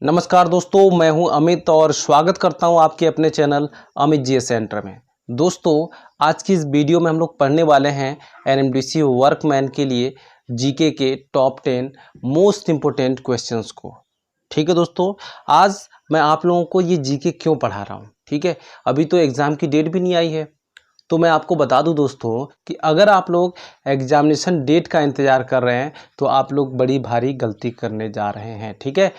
नमस्कार दोस्तों, मैं हूं अमित और स्वागत करता हूं आपके अपने चैनल अमित जीएस सेंटर में। दोस्तों, आज की इस वीडियो में हम लोग पढ़ने वाले हैं एनएमडीसी वर्कमैन के लिए जीके के टॉप 10 मोस्ट इम्पोर्टेंट क्वेश्चंस को। ठीक है दोस्तों, आज मैं आप लोगों को ये जीके क्यों पढ़ा रहा हूँ। ठीक है, अभी तो एग्ज़ाम की डेट भी नहीं आई है, तो मैं आपको बता दूं दोस्तों कि अगर आप लोग एग्जामिनेशन डेट का इंतज़ार कर रहे हैं तो आप लोग बड़ी भारी गलती करने जा रहे हैं। ठीक है,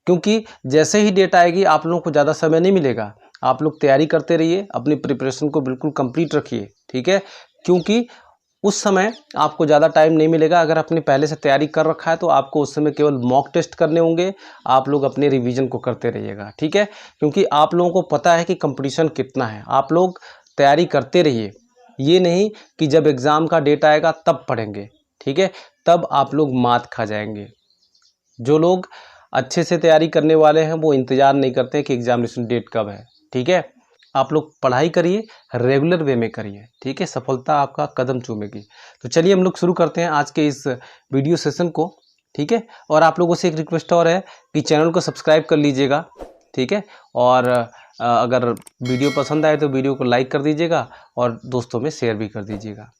क्योंकि जैसे ही डेट आएगी आप लोगों को ज़्यादा समय नहीं मिलेगा। आप लोग तैयारी करते रहिए, अपनी प्रिपरेशन को बिल्कुल कंप्लीट रखिए। ठीक है, क्योंकि उस समय आपको ज़्यादा टाइम नहीं मिलेगा। अगर आपने पहले से तैयारी कर रखा है तो आपको उस समय केवल मॉक टेस्ट करने होंगे। आप लोग अपने रिवीजन को करते रहिएगा। ठीक है, क्योंकि आप लोगों को पता है कि कंपटीशन कितना है। आप लोग तैयारी करते रहिए, ये नहीं कि जब एग्ज़ाम का डेट आएगा तब पढ़ेंगे। ठीक है, तब आप लोग मात खा जाएंगे। जो लोग अच्छे से तैयारी करने वाले हैं वो इंतज़ार नहीं करते कि एग्जामिनेशन डेट कब है। ठीक है, आप लोग पढ़ाई करिए, रेगुलर वे में करिए। ठीक है, सफलता आपका कदम चूमेगी। तो चलिए हम लोग शुरू करते हैं आज के इस वीडियो सेशन को। ठीक है, और आप लोगों से एक रिक्वेस्ट और है कि चैनल को सब्सक्राइब कर लीजिएगा। ठीक है, और अगर वीडियो पसंद आए तो वीडियो को लाइक कर दीजिएगा और दोस्तों में शेयर भी कर दीजिएगा।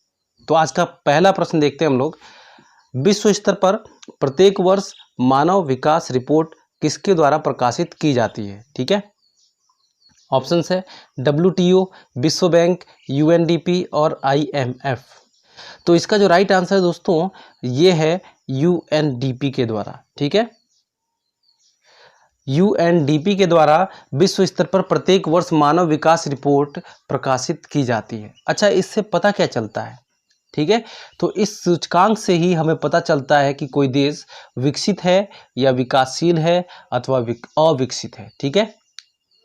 तो आज का पहला प्रश्न देखते हैं हम लोग। विश्व स्तर पर प्रत्येक वर्ष मानव विकास रिपोर्ट किसके द्वारा प्रकाशित की जाती है। ठीक है, ऑप्शंस है WTO, विश्व बैंक, UNDP और IMF। तो इसका जो राइट आंसर है दोस्तों ये है UNDP के द्वारा। ठीक है, UNDP के द्वारा विश्व स्तर पर प्रत्येक वर्ष मानव विकास रिपोर्ट प्रकाशित की जाती है। अच्छा, इससे पता क्या चलता है? ठीक है, तो इस सूचकांक से ही हमें पता चलता है कि कोई देश विकसित है या विकासशील है अथवा अविकसित है। ठीक है,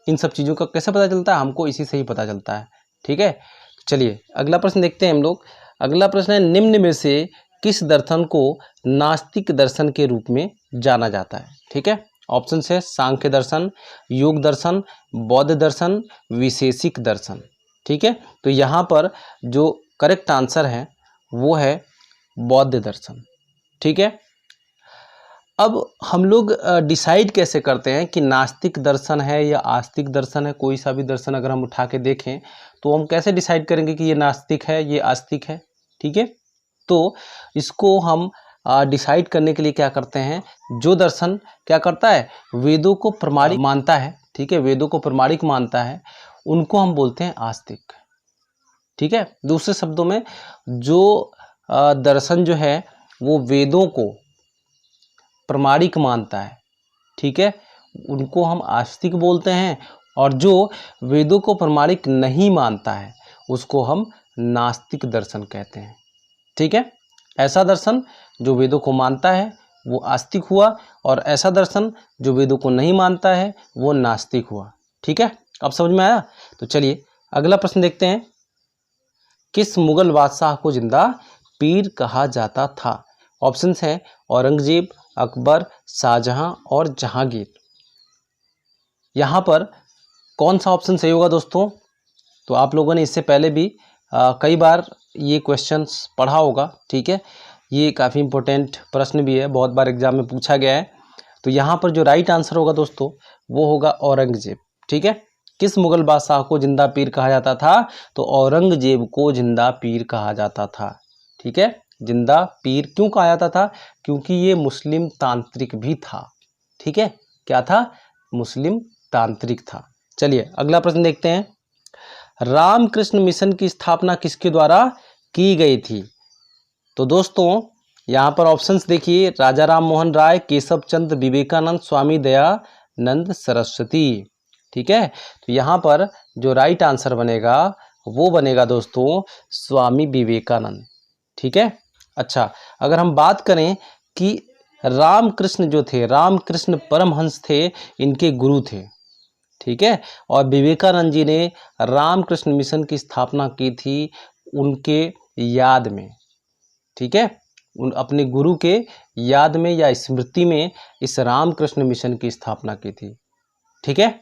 इन सब चीज़ों का कैसे पता चलता है? हमको इसी से ही पता चलता है। ठीक है, तो चलिए अगला प्रश्न देखते हैं हम लोग। अगला प्रश्न है, निम्न में से किस दर्शन को नास्तिक दर्शन के रूप में जाना जाता है? ठीक है, ऑप्शन है सांख्य दर्शन, योग दर्शन, बौद्ध दर्शन, विशेषिक दर्शन। ठीक है, तो यहाँ पर जो करेक्ट आंसर है वो है बौद्ध दर्शन। ठीक है, अब हम लोग डिसाइड कैसे करते हैं कि नास्तिक दर्शन है या आस्तिक दर्शन है? कोई सा भी दर्शन अगर हम उठा के देखें तो हम कैसे डिसाइड करेंगे कि ये नास्तिक है, ये आस्तिक है? ठीक है, तो इसको हम डिसाइड करने के लिए क्या करते हैं, जो दर्शन क्या करता है, वेदों को प्रमाणिक मानता है। ठीक है, वेदों को प्रमाणिक मानता है, उनको हम बोलते हैं आस्तिक। ठीक है, दूसरे शब्दों में जो दर्शन जो है वो वेदों को प्रमाणिक मानता है, ठीक है, उनको हम आस्तिक बोलते हैं। और जो वेदों को प्रमाणिक नहीं मानता है उसको हम नास्तिक दर्शन कहते हैं। ठीक है, ऐसा दर्शन जो वेदों को मानता है वो आस्तिक हुआ और ऐसा दर्शन जो वेदों को नहीं मानता है वो नास्तिक हुआ। ठीक है, अब समझ में आया? तो चलिए अगला प्रश्न देखते हैं। किस मुगल बादशाह को जिंदा पीर कहा जाता था? ऑप्शंस हैं औरंगजेब, अकबर, शाहजहां और जहांगीर। यहाँ पर कौन सा ऑप्शन सही होगा दोस्तों? तो आप लोगों ने इससे पहले भी कई बार ये क्वेश्चंस पढ़ा होगा। ठीक है, ये काफ़ी इंपॉर्टेंट प्रश्न भी है, बहुत बार एग्जाम में पूछा गया है। तो यहाँ पर जो राइट आंसर होगा दोस्तों वो होगा औरंगजेब। ठीक है, किस मुगल बादशाह को जिंदा पीर कहा जाता था? तो औरंगजेब को जिंदा पीर कहा जाता था। ठीक है, जिंदा पीर क्यों कहा जाता था? क्योंकि ये मुस्लिम तांत्रिक भी था। ठीक है, क्या था? मुस्लिम तांत्रिक था। चलिए अगला प्रश्न देखते हैं। रामकृष्ण मिशन की स्थापना किसके द्वारा की गई थी? तो दोस्तों यहाँ पर ऑप्शंस देखिए, राजा राम मोहन राय, केशव चंद्र विवेकानंद, स्वामी दयानंद सरस्वती। ठीक है, तो यहाँ पर जो राइट आंसर बनेगा वो बनेगा दोस्तों स्वामी विवेकानंद। ठीक है, अच्छा, अगर हम बात करें कि रामकृष्ण जो थे, रामकृष्ण परमहंस थे, इनके गुरु थे। ठीक है, और विवेकानंद जी ने रामकृष्ण मिशन की स्थापना की थी उनके याद में। ठीक है, उन अपने गुरु के याद में या स्मृति में इस रामकृष्ण मिशन की स्थापना की थी। ठीक है,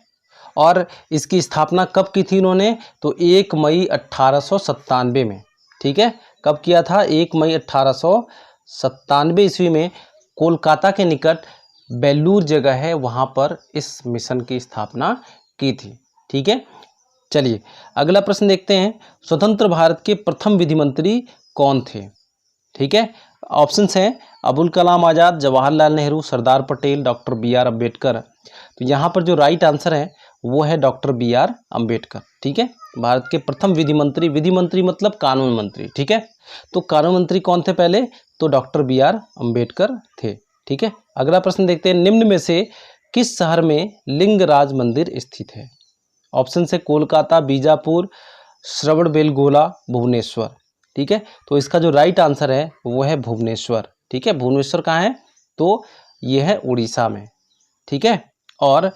और इसकी स्थापना कब की थी इन्होंने? तो 1 मई 1897 में। ठीक है, कब किया था? 1 मई 1897 ईस्वी में कोलकाता के निकट बेलूर जगह है, वहाँ पर इस मिशन की स्थापना की थी। ठीक है, चलिए अगला प्रश्न देखते हैं। स्वतंत्र भारत के प्रथम विधि मंत्री कौन थे? ठीक है, ऑप्शंस हैं Abul Kalam Azad, Jawaharlal Nehru, Sardar Patel, doctor B R Ambedkar. तो यहाँ पर जो राइट आंसर है वो है डॉक्टर बी आर अम्बेडकर। ठीक है, भारत के प्रथम विधि मंत्री मतलब कानून मंत्री। ठीक है, तो कानून मंत्री कौन थे पहले? तो डॉक्टर बी आर अम्बेडकर थे। ठीक है, अगला प्रश्न देखते हैं। निम्न में से किस शहर में लिंगराज मंदिर स्थित है? ऑप्शन से कोलकाता, बीजापुर, श्रवणबेलगोला, भुवनेश्वर। ठीक है, तो इसका जो राइट आंसर है वो है भुवनेश्वर। ठीक है, भुवनेश्वर कहाँ है? तो ये है उड़ीसा में। ठीक है, और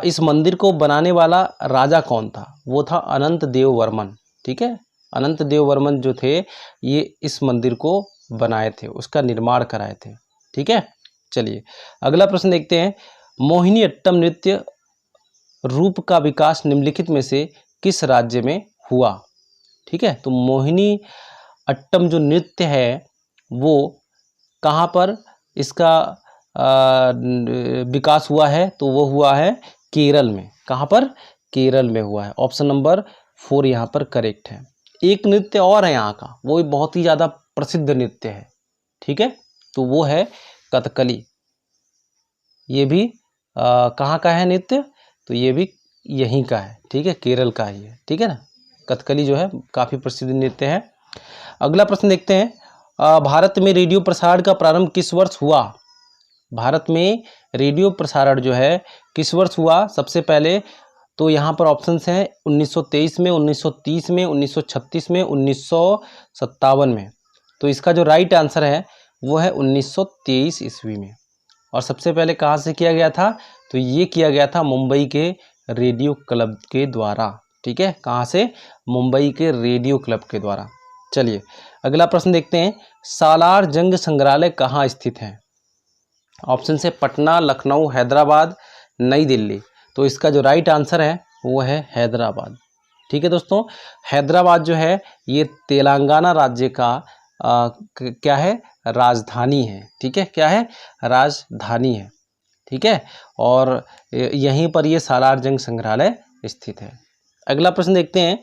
इस मंदिर को बनाने वाला राजा कौन था? वो था अनंत देव वर्मन। ठीक है, अनंत देव वर्मन जो थे ये इस मंदिर को बनाए थे, उसका निर्माण कराए थे। ठीक है, चलिए अगला प्रश्न देखते हैं। मोहिनी अट्टम नृत्य रूप का विकास निम्नलिखित में से किस राज्य में हुआ? ठीक है, तो मोहिनी अट्टम जो नृत्य है वो कहाँ पर इसका विकास हुआ है? तो वो हुआ है केरल में। कहाँ पर? केरल में हुआ है। ऑप्शन नंबर 4 यहाँ पर करेक्ट है। एक नृत्य और है यहाँ का, वो भी बहुत ही ज़्यादा प्रसिद्ध नृत्य है। ठीक है, तो वो है कथकली। ये भी कहाँ का है नृत्य? तो ये भी यहीं का है। ठीक है, केरल का ही है। ठीक है ना, कथकली जो है काफ़ी प्रसिद्ध नृत्य है। अगला प्रश्न देखते हैं। भारत में रेडियो प्रसारण का प्रारंभ किस वर्ष हुआ? भारत में रेडियो प्रसारण जो है किस वर्ष हुआ? सबसे पहले तो यहाँ पर ऑप्शंस हैं 1923 में, 1930 में, 1936 में, 1957 में। तो इसका जो राइट आंसर है वो है 1923 ईस्वी में। और सबसे पहले कहाँ से किया गया था? तो ये किया गया था मुंबई के रेडियो क्लब के द्वारा। ठीक है, कहाँ से? मुंबई के रेडियो क्लब के द्वारा। चलिए अगला प्रश्न देखते हैं। सालार जंग संग्रहालय कहाँ स्थित है? ऑप्शन से पटना, लखनऊ, हैदराबाद, नई दिल्ली। तो इसका जो राइट आंसर है वो है हैदराबाद। ठीक है दोस्तों, हैदराबाद जो है ये तेलंगाना राज्य का क्या है? राजधानी है। ठीक है, क्या है? राजधानी है। ठीक है, और यहीं पर ये सालार जंग संग्रहालय स्थित है। अगला प्रश्न देखते हैं।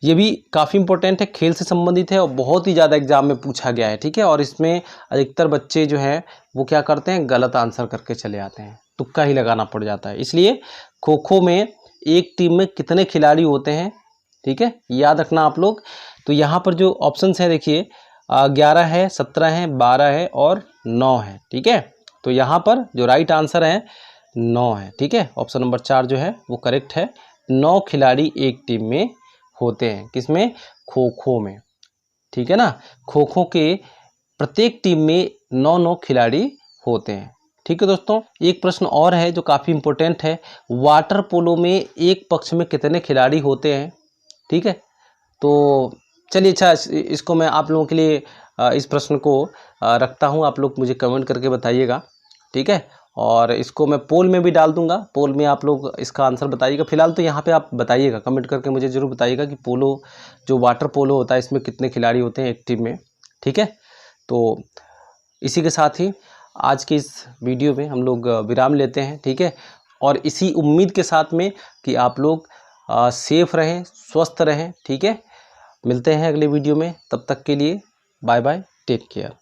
ये भी काफ़ी इंपॉर्टेंट है, खेल से संबंधित है और बहुत ही ज़्यादा एग्जाम में पूछा गया है। ठीक है, और इसमें अधिकतर बच्चे जो हैं वो क्या करते हैं? गलत आंसर करके चले आते हैं, तुक्का ही लगाना पड़ जाता है। इसलिए खो खो में एक टीम में कितने खिलाड़ी होते हैं? ठीक है, याद रखना आप लोग। तो यहाँ पर जो ऑप्शंस हैं देखिए 11 है, 17 है, 12 है और 9 है। ठीक है, तो यहाँ पर जो राइट आंसर है 9 है। ठीक है, ऑप्शन नंबर 4 जो है वो करेक्ट है। 9 खिलाड़ी एक टीम में होते हैं। किसमें? खो खो में। ठीक है ना, खो खो के प्रत्येक टीम में 9 खिलाड़ी होते हैं। ठीक है दोस्तों, एक प्रश्न और है जो काफ़ी इंपॉर्टेंट है। वाटर पोलो में एक पक्ष में कितने खिलाड़ी होते हैं? ठीक है, तो चलिए अच्छा इसको मैं आप लोगों के लिए इस प्रश्न को रखता हूँ। आप लोग मुझे कमेंट करके बताइएगा। ठीक है, और इसको मैं पोल में भी डाल दूंगा। पोल में आप लोग इसका आंसर बताइएगा। फिलहाल तो यहाँ पे आप बताइएगा, कमेंट करके मुझे ज़रूर बताइएगा कि पोलो जो वाटर पोलो होता है इसमें कितने खिलाड़ी होते हैं एक टीम में। ठीक है, तो इसी के साथ ही आज की इस वीडियो में हम लोग विराम लेते हैं। ठीक है, और इसी उम्मीद के साथ में कि आप लोग सेफ रहें, स्वस्थ रहें। ठीक है, मिलते हैं अगले वीडियो में, तब तक के लिए बाय बाय, टेक केयर।